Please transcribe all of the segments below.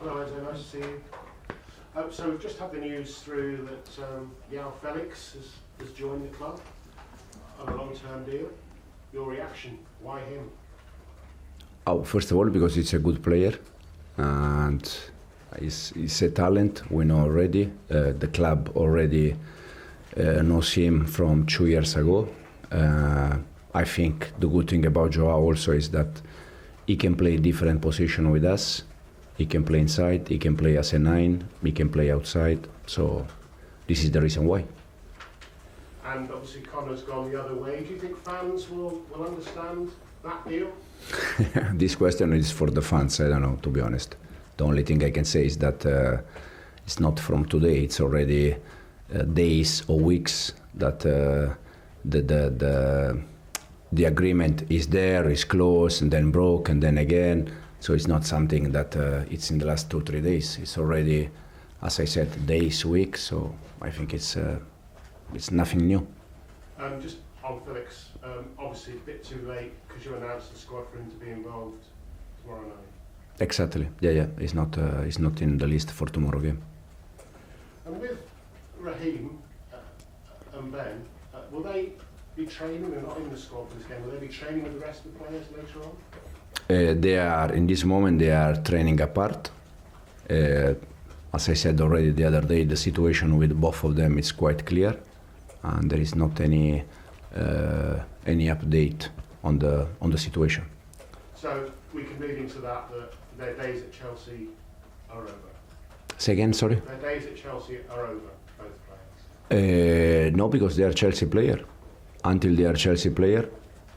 Hello, Enzo. Nice to see you. So we've just had the news through that João Felix has joined the club on a long-term deal. Your reaction? Why him? Oh, first of all, because it's a good player and he's a talent. We know already. The club already knows him from 2 years ago. I think the good thing about Joao also is that he can play different position with us. He can play inside, he can play as a 9, he can play outside. So this is the reason why. And obviously Conor's gone the other way. Do you think fans will understand that deal? This question is for the fans, I don't know, to be honest. The only thing I can say is that it's not from today, it's already days or weeks that the agreement is there, is close, and then broke, and then again. So it's not something that it's in the last 2-3 days. It's already, as I said, days, weeks. So I think it's nothing new. Just on Felix, obviously a bit too late because you announced the squad for him to be involved tomorrow night. Exactly. Yeah. He's not in the list for tomorrow game. And with Raheem and Ben, will they be training? They're not in the squad for this game. Will they be training with the rest of the players later on? They are, in this moment, they are training apart. As I said already the other day, the situation with both of them is quite clear, and there is not any update on the situation. So we can read into that their days at Chelsea are over. Say again, sorry? Their days at Chelsea are over, both players. No, because they are Chelsea player. Until they are Chelsea player,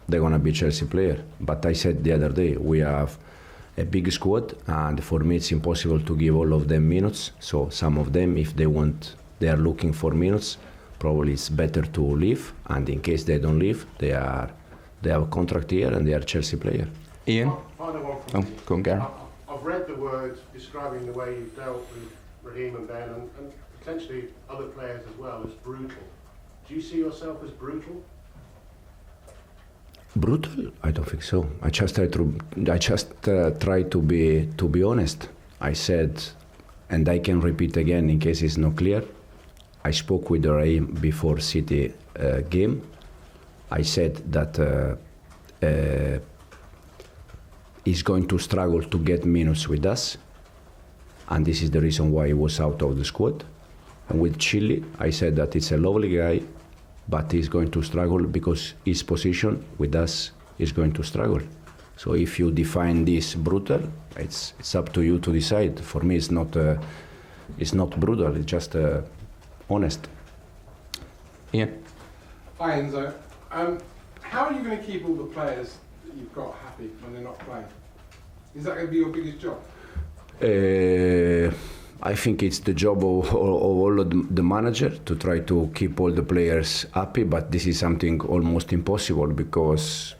they're gonna be Chelsea player. But I said the other day, we have a big squad, and for me it's impossible to give all of them minutes. So some of them, if they are looking for minutes, probably it's better to leave. And in case they don't leave, they have a contract here and they are Chelsea player. Ian? Final one from me. Go on, Gary. I've read the words describing the way you've dealt with Raheem and Ben and potentially other players as well as brutal. Do you see yourself as brutal? Brutal? I don't think so. I just try to be honest. I said, and I can repeat again in case it's not clear. I spoke with Raheem before City game. I said that he's going to struggle to get minutes with us, and this is the reason why he was out of the squad. And with Chile, I said that it's a lovely guy, but he's going to struggle because his position with us is going to struggle. So if you define this brutal, it's up to you to decide. For me, it's not brutal. It's just honest. Ian? Hi Enzo. How are you going to keep all the players that you've got happy when they're not playing? Is that going to be your biggest job? I think it's the job of all of the manager to try to keep all the players happy, but this is something almost impossible because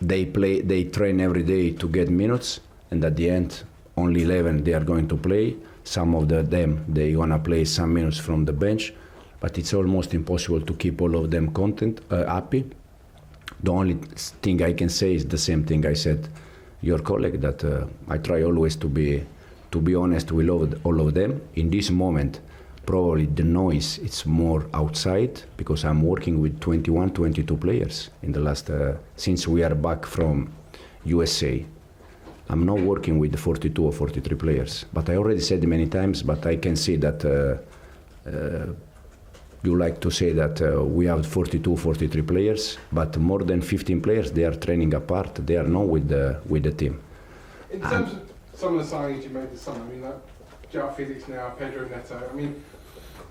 they train every day to get minutes, and at the end, only 11 they are going to play. Some of them they wanna play some minutes from the bench, but it's almost impossible to keep all of them happy. The only thing I can say is the same thing I said your colleague, that I try always to be honest with all of them. In this moment, probably the noise it's more outside because I'm working with 21, 22 players in the last since we are back from USA. I'm not working with 42 or 43 players, but I already said many times, but I can see that you like to say that we have 42, 43 players, but more than 15 players, they are training apart. They are not with the team. In terms of some of the signings you made this summer, I mean, like João Felix now, Pedro Neto, I mean,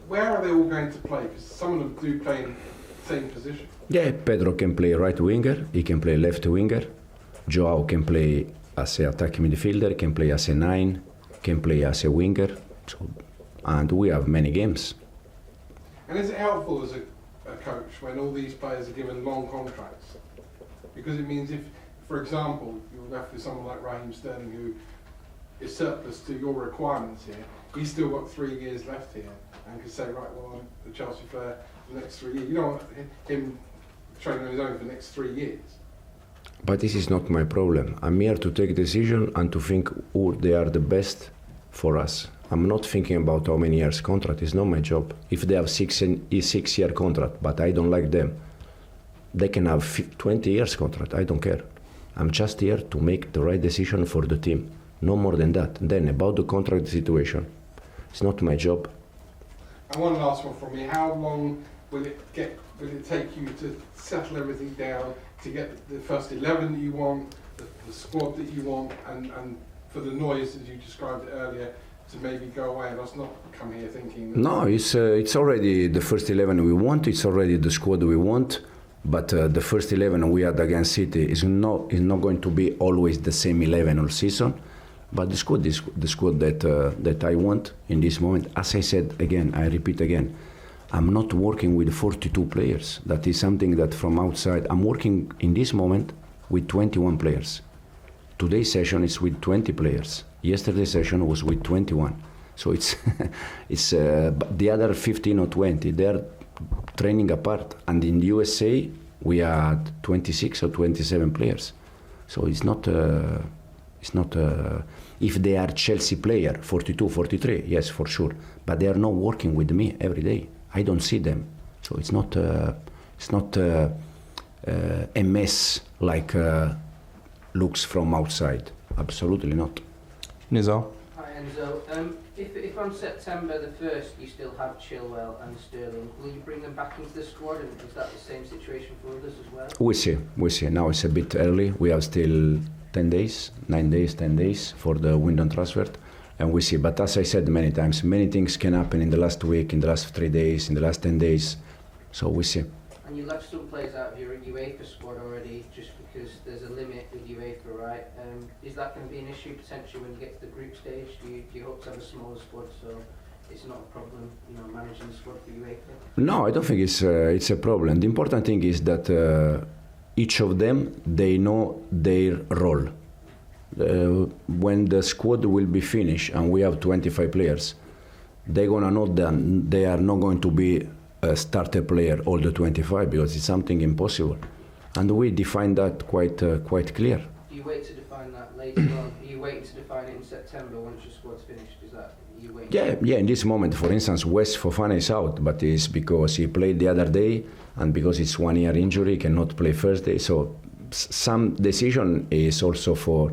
where are they all going to play? Because some of them do play in the same position. Yeah, Pedro can play right winger, he can play left winger. Joao can play as an attacking midfielder, can play as a 9, can play as a winger. So, and we have many games. And is it helpful as a coach when all these players are given long contracts? Because it means if, for example, you're left with someone like Raheem Sterling who is surplus to your requirements here, he's still got 3 years left here and can say, right, well, I'm the Chelsea player for the next 3 years. You don't want him training on his own for the next 3 years. But this is not my problem. I'm here to take decision and to think who they are the best for us. I'm not thinking about how many years contract. It's not my job. If they have 6-year contract, but I don't like them, they can have 20 years contract. I don't care. I'm just here to make the right decision for the team. No more than that. Then about the contract situation, it's not my job. And one last one from me. How long will it take you to settle everything down, to get the first 11 that you want, the squad that you want, and for the noise as you described it earlier, to maybe go away and us not come here thinking that... No, it's already the first 11 we want. It's already the squad we want. But the first 11 we had against City is not going to be always the same 11 all season. But the squad is the squad that I want in this moment. As I said again, I repeat again, I'm not working with 42 players. That is something that from outside, I'm working in this moment with 21 players. Today's session is with 20 players. Yesterday's session was with 21. So it's the other 15 or 20, they're training apart. And in the USA, we had 26 or 27 players. So it's not if they are Chelsea player, 42, 43, yes, for sure. But they are not working with me every day. I don't see them. So it's not a mess like looks from outside. Absolutely not. Nizar? Hi Enzo. If on September the 1st you still have Chilwell and Sterling, will you bring them back into the squad, and is that the same situation for others as well? We see. Now it's a bit early. We have still 10 days, 9 days, 10 days for the window transfer, and we see. But as I said many times, many things can happen in the last week, in the last 3 days, in the last 10 days. So we see. And you left some players out of your Uefa squad already, just because there's a limit with Uefa, right? Is that going to be an issue potentially when you get to the group stage? Do you hope to have a smaller squad so it's not a problem, managing the squad for Uefa? No, I don't think it's a problem. The important thing is that each of them, they know their role. When the squad will be finished and we have 25 players, they're gonna know that they are not going to be a starter player all the 25, because it's something impossible, and we define that quite clear. Do you wait to define that later on? Are you waiting to define it in September once your squad's finished? Is that you waiting? Yeah. In this moment, for instance, West Fofana is out, but it's because he played the other day, and because it's 1 year injury, he cannot play Thursday. So some decision is also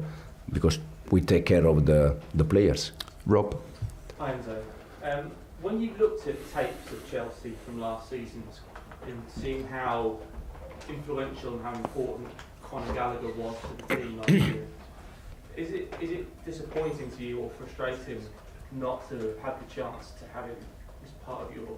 because we take care of the players. Rob? Hi Enzo. When you looked at tapes of Chelsea from last season and seeing how influential and how important Conor Gallagher was to the team last year, is it disappointing to you or frustrating not to have had the chance to have him as part of your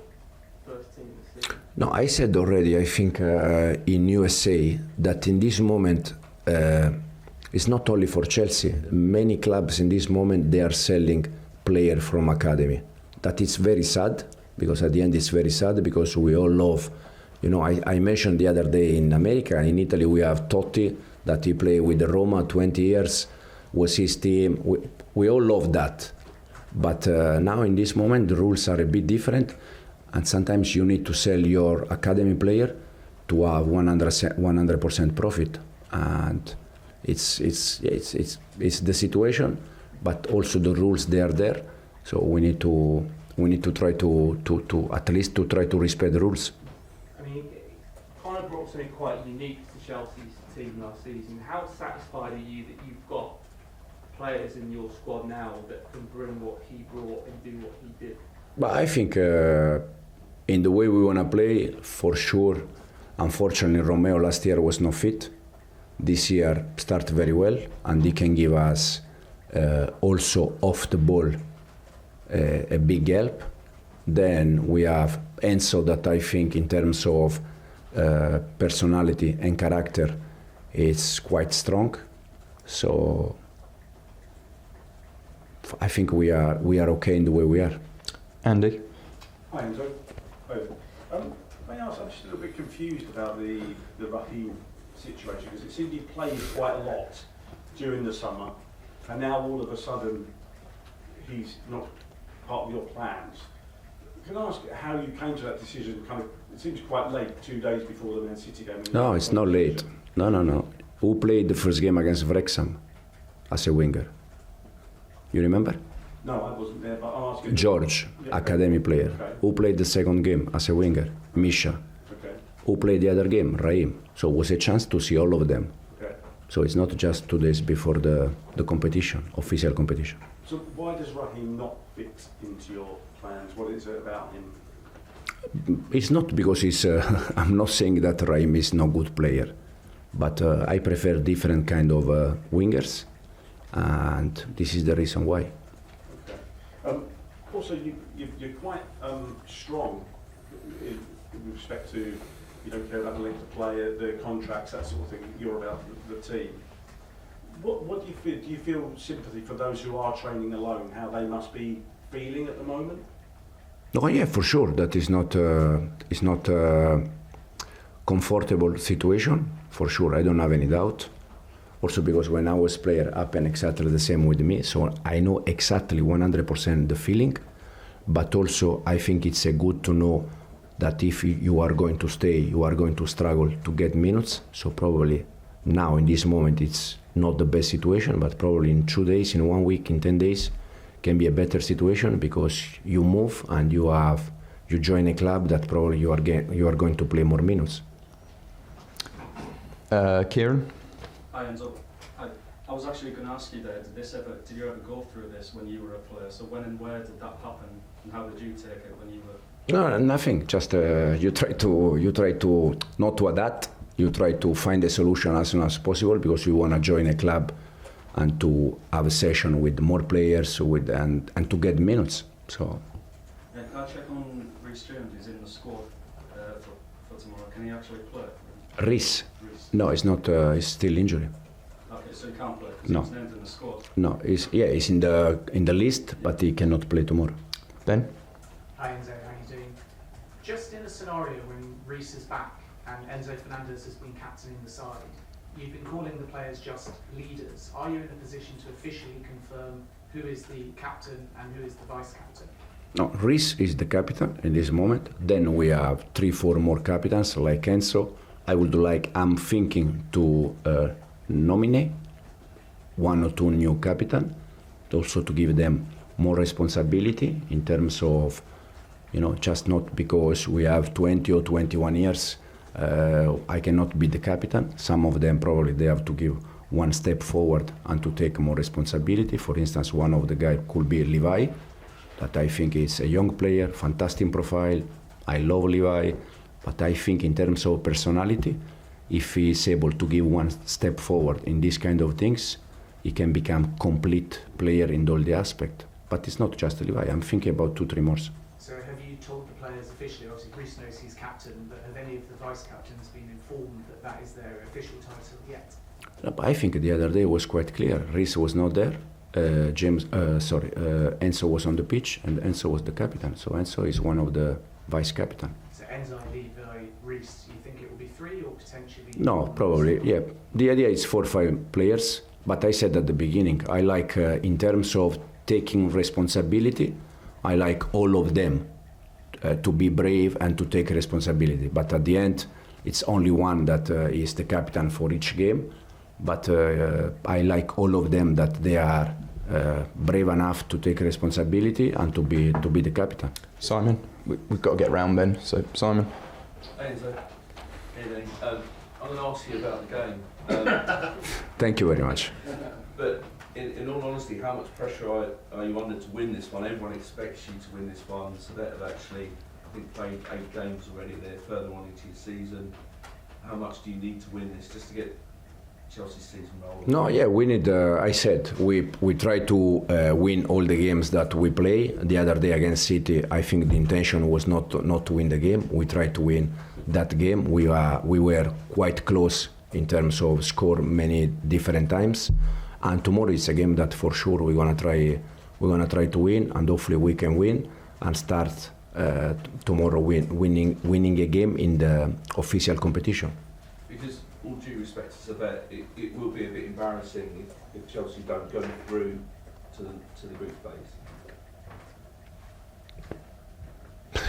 first team this season? No, I said already, I think in USA, that in this moment, it's not only for Chelsea. Many clubs in this moment, they are selling players from academy. That is very sad, because at the end it's very sad, because we all love, I mentioned the other day in America, in Italy we have Totti, that he played with the Roma 20 years, was his team. We all love that. But now in this moment the rules are a bit different, and sometimes you need to sell your academy player to have 100% profit. And it's the situation, but also the rules, they are there. So we need to try to at least to try to respect the rules. I mean, Conor brought something quite unique to Chelsea's team last season. How satisfied are you that you've got players in your squad now that can bring what he brought and do what he did? But I think in the way we want to play, for sure, unfortunately Romeo last year was not fit. This year started very well, and he can give us also off the ball a big help. Then we have Enzo, that I think in terms of personality and character is quite strong. So I think we are okay in the way we are. Andy? Hi Enzo. May I ask, I'm just a little bit confused about the Raheem situation, because it seemed he played quite a lot during the summer, and now all of a sudden he's not part of your plans. Can I ask how you came to that decision? It seems quite late, 2 days before the Man City game. No, it's not late. No. Who played the first game against Wrexham as a winger? You remember? No, I wasn't there, but I'm asking. George, Yeah. academy player. Okay. Who played the second game as a winger? Misha. Okay. Who played the other game? Raheem. So it was a chance to see all of them. Okay. So it's not just 2 days before the competition, official competition. So why does Raheem not fit into your plans? What is it about him? It's not because he's. I'm not saying that Raheem is no good player, but I prefer different kind of wingers, and this is the reason why. Okay. Also, you're quite strong in respect to you don't care about the length of play, the contracts, that sort of thing. You're about the team. What do you feel? Do you feel sympathy for those who are training alone? How they must be feeling at the moment? Oh yeah, for sure. That is not a comfortable situation. For sure, I don't have any doubt. Also because when I was player, happened exactly the same with me. So I know exactly 100% the feeling. But also, I think it's good to know that if you are going to stay, you are going to struggle to get minutes. So probably now in this moment, it's not the best situation. But probably in 2 days, in 1 week, in 10 days. Can be a better situation because you move and you join a club that probably you are going to play more minutes. Kieran? Hi Enzo. I was actually going to ask you there, did you ever go through this when you were a player? So when and where did that happen and how did you take it when you were? No, nothing. Just you try to not to adapt. You try to find a solution as soon as possible because you want to join a club and to have a session with more players and to get minutes. So. Yeah, can I check on Reece James? He's in the squad for tomorrow. Can he actually play? Reece? No, it's not. It's still injury. Okay, so he can't play. No. He's named in the squad. No, he's in the list, but he cannot play tomorrow. Ben? Hi Enzo, how are you doing? Just in a scenario when Reece is back and Enzo Fernandez has been captaining the side, you've been calling the players just leaders. Are you in a position to officially confirm who is the captain and who is the vice-captain? No, Reece is the captain in this moment. Then we have 3-4 more captains like Enzo. I'm thinking to nominate 1 or 2 new captains, also to give them more responsibility in terms of, just not because we have 20 or 21 years. I cannot be the captain. Some of them probably they have to give 1 step forward and to take more responsibility. For instance, one of the guys could be Levi, that I think is a young player, fantastic profile. I love Levi, but I think in terms of personality, if he is able to give 1 step forward in these kind of things, he can become complete player in all the aspects. But it's not just Levi. I'm thinking about 2-3 more. So have you told the players officially, obviously Reece knows he's captain, but have any of the vice-captains been informed that that is their official title yet? I think the other day was quite clear. Reece was not there. Enzo was on the pitch, and Enzo was the captain. So Enzo is one of the vice-captain. So Enzo, Levi, Reece, you think it will be 3 or potentially? No, probably, yeah. The idea is 4 or 5 players, but I said at the beginning, I like, in terms of taking responsibility, I like all of them to be brave and to take responsibility. But at the end, it's only one that is the captain for each game. But I like all of them that they are brave enough to take responsibility and to be the captain. Simon? We've got to get round Ben, so Simon. Hey Enzo. Hey, I'm going to ask you about the game. Thank you very much. But in all honesty, how much pressure are you under to win this one? Everyone expects you to win this one, so that have actually, I think, played 8 games already. They're further on into your season. How much do you need to win this just to get Chelsea's season rolling? No, yeah, we need. I said we try to win all the games that we play. The other day against City, I think the intention was not to win the game. We tried to win that game. We were quite close in terms of score many different times. And tomorrow is a game that for sure we're gonna try to win, and hopefully we can win and start tomorrow winning a game in the official competition. Because all due respect to that, it will be a bit embarrassing if Chelsea don't go through to the group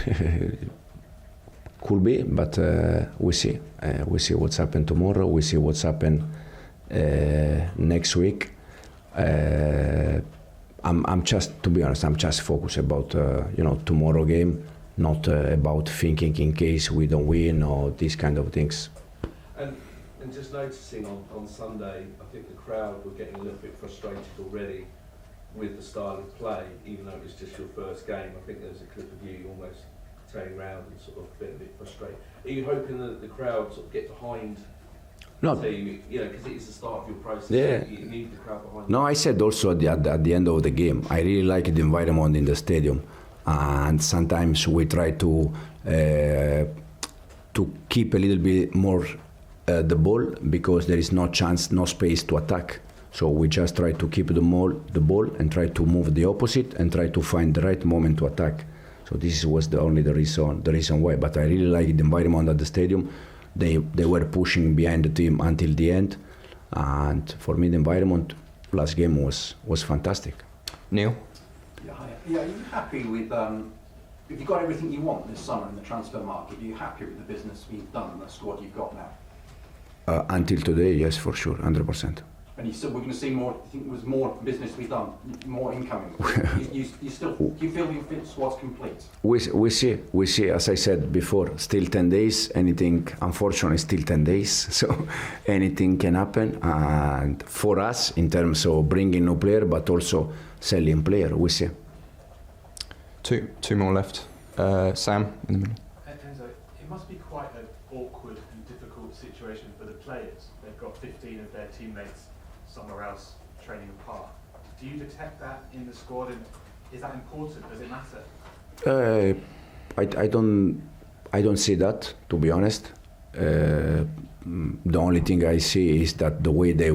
phase. Could be, but we see. We see what's happened tomorrow. We see what's happened next week. I'm just, to be honest, I'm just focused about tomorrow game, not about thinking in case we don't win or these kind of things. And just noticing on Sunday, I think the crowd were getting a little bit frustrated already with the style of play, even though it was just your first game. I think there was a clip of you almost turning around and sort of being a bit frustrated. Are you hoping that the crowd sort of get behind No. the team? Because it is the start of your process. Yeah. You need the crowd behind. No, I said also at the end of the game, I really like the environment in the stadium, and sometimes we try to keep a little bit more the ball because there is no chance, no space to attack. So we just try to keep the ball and try to move the opposite and try to find the right moment to attack. So this was the reason why. But I really like the environment at the stadium. They were pushing behind the team until the end, and for me the environment last game was fantastic. Neil? Yeah, are you happy with, if you got everything you want this summer in the transfer market, are you happy with the business you've done and the squad you've got now? Until today, yes, for sure, 100%. And you said we're going to see more, do you think there's more business to be done, more incoming? you still, do you feel your squad's complete? We see, as I said before, still 10 days, anything, unfortunately, still 10 days, so anything can happen. And for us, in terms of bringing new player, but also selling player, we see. Two more left. Sam, in the middle. Enzo, it must be quite an awkward and difficult situation for the players. They've got 15 of their teammates somewhere else training apart. Do you detect that in the squad, and is that important? Does it matter? I don't see that, to be honest. The only thing I see is that the way they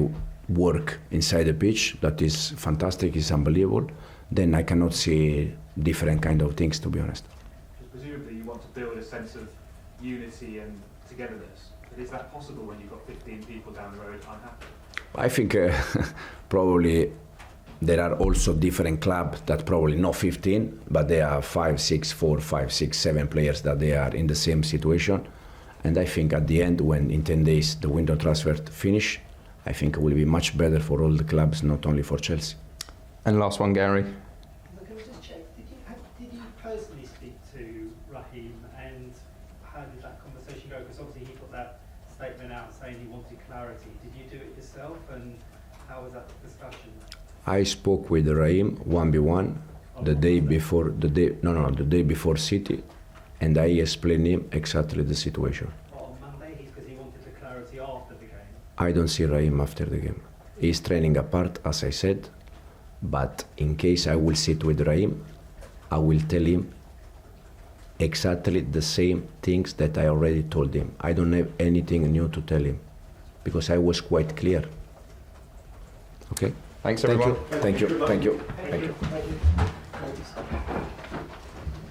work inside the pitch, that is fantastic, is unbelievable. Then I cannot see different kind of things, to be honest. Because presumably you want to build a sense of unity and togetherness. But is that possible when you've got 15 people down the road unhappy? I think probably there are also different clubs that probably not 15, but there are 5, 6, 4, 5, 6, 7 players that they are in the same situation. And I think at the end, when in 10 days the window transfer finish, I think it will be much better for all the clubs, not only for Chelsea. And last one, Gary. Can I just check, did you personally speak to Raheem, and how did that conversation go? Because obviously he put that statement out saying he wanted clarity. Did you do it yourself, and how was that discussion? I spoke with Raheem 1v1 the day before City, and I explained him exactly the situation. On Monday, because he wanted the clarity after the game. I don't see Raheem after the game. He's training apart, as I said, but in case I will sit with Raheem, I will tell him exactly the same things that I already told him. I don't have anything new to tell him, because I was quite clear. Okay? Thanks, everyone. Thank you. Thank you.